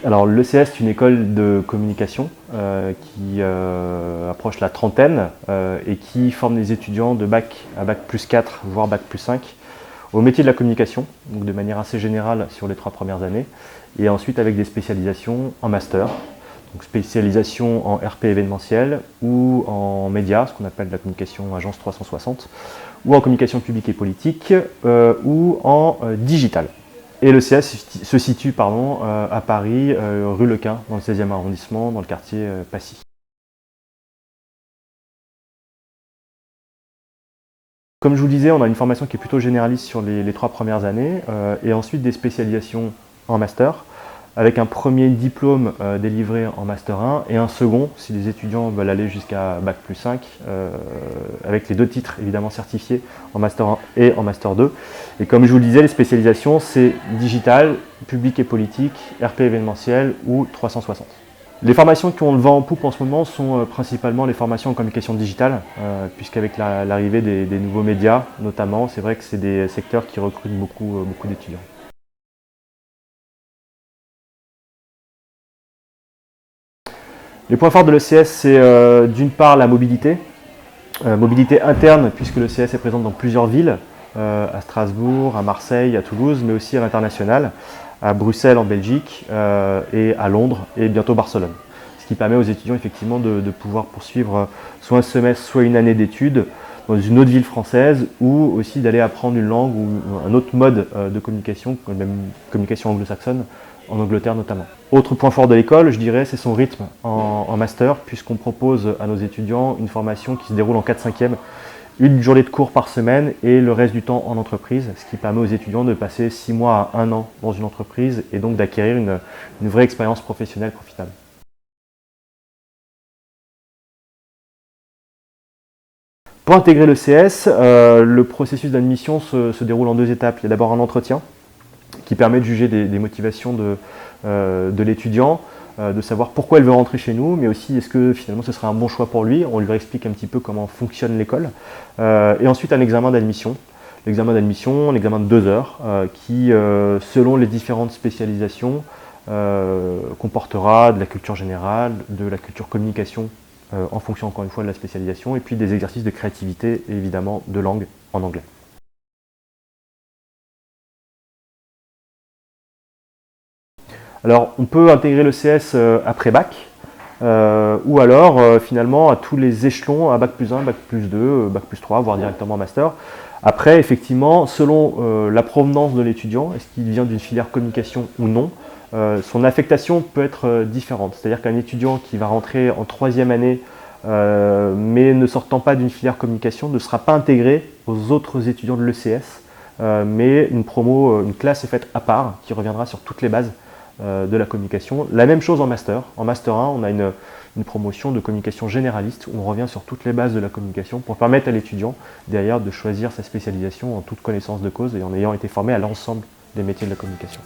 alors l'ECS est une école de communication qui approche la trentaine et qui forme des étudiants de bac à bac plus 4, voire bac plus 5, au métier de la communication, donc de manière assez générale sur les 3 premières années, et ensuite avec des spécialisations en master, donc spécialisation en RP événementiel ou en médias, ce qu'on appelle la communication agence 360, ou en communication publique et politique, ou en digital. Et le CS se situe à Paris, rue Lequin, dans le 16e arrondissement, dans le quartier Passy. Comme je vous le disais, on a une formation qui est plutôt généraliste sur les 3 premières années, et ensuite des spécialisations en master, avec un premier diplôme délivré en Master 1 et un second, si les étudiants veulent aller jusqu'à Bac plus 5, avec les 2 titres évidemment certifiés en Master 1 et en Master 2. Et comme je vous le disais, les spécialisations, c'est digital, public et politique, RP événementiel ou 360. Les formations qui ont le vent en poupe en ce moment sont principalement les formations en communication digitale, puisqu'avec l'arrivée des nouveaux médias notamment, c'est vrai que c'est des secteurs qui recrutent beaucoup d'étudiants. Les points forts de l'ECS, c'est d'une part la mobilité. Mobilité interne, puisque l'ECS est présente dans plusieurs villes, à Strasbourg, à Marseille, à Toulouse, mais aussi à l'international, à Bruxelles en Belgique, et à Londres, et bientôt Barcelone. Ce qui permet aux étudiants effectivement de pouvoir poursuivre soit un semestre, soit une année d'études dans une autre ville française, ou aussi d'aller apprendre une langue ou un autre mode de communication, même communication anglo-saxonne, en Angleterre notamment. Autre point fort de l'école, je dirais, c'est son rythme en master, puisqu'on propose à nos étudiants une formation qui se déroule en 4/5e, une journée de cours par semaine et le reste du temps en entreprise, ce qui permet aux étudiants de passer 6 mois à 1 an dans une entreprise et donc d'acquérir une vraie expérience professionnelle profitable. Pour intégrer le CS, le processus d'admission se déroule en 2 étapes. Il y a d'abord un entretien qui permet de juger des motivations de l'étudiant, de savoir pourquoi il veut rentrer chez nous, mais aussi est-ce que finalement ce serait un bon choix pour lui. On lui explique un petit peu comment fonctionne l'école. Et ensuite un examen d'admission. L'examen d'admission, un examen de 2 heures, qui, selon les différentes spécialisations, comportera de la culture générale, de la culture communication, en fonction encore une fois de la spécialisation, et puis des exercices de créativité et évidemment de langue en anglais. Alors, on peut intégrer le CS après bac, ou alors finalement à tous les échelons, à bac plus 1, bac plus 2, bac plus 3, voire directement en master. Après, effectivement, selon la provenance de l'étudiant, est-ce qu'il vient d'une filière communication ou non, son affectation peut être différente. C'est-à-dire qu'un étudiant qui va rentrer en 3e année, mais ne sortant pas d'une filière communication, ne sera pas intégré aux autres étudiants de l'ECS, mais une classe est faite à part, qui reviendra sur toutes les bases de la communication. La même chose en master. En master 1, on a une promotion de communication généraliste où on revient sur toutes les bases de la communication pour permettre à l'étudiant derrière de choisir sa spécialisation en toute connaissance de cause et en ayant été formé à l'ensemble des métiers de la communication.